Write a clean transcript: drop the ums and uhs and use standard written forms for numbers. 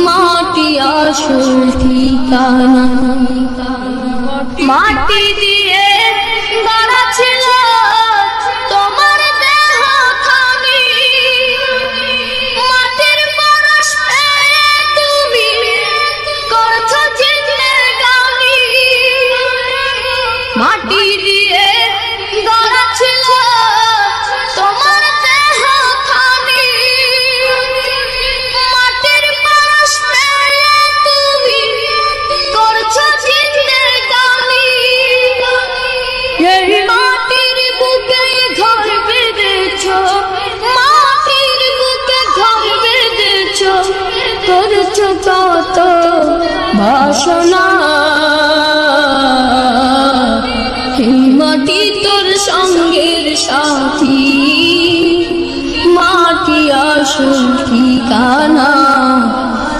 মাটি আসল ঠিকানা। মাটি দিয়ে গড়া ছিল তোমার দেহখানি, মাটির পরশ পেয়ে তুমি করছো জিন্দেগানি। মাটি দিয়ে গড়া ছিল তোমার দেহখানি, মাটির পরশ পেয়ে তুমি করছো জিন্দেগানি। এই মাটির বুকে ঘর বেঁধেছো, মাটির বুকে ঘর বেঁধেছো, করছো কত বাসনা। এই মাটি তোর সঙ্গের সাথী, মাটি আসল ঠিকানা।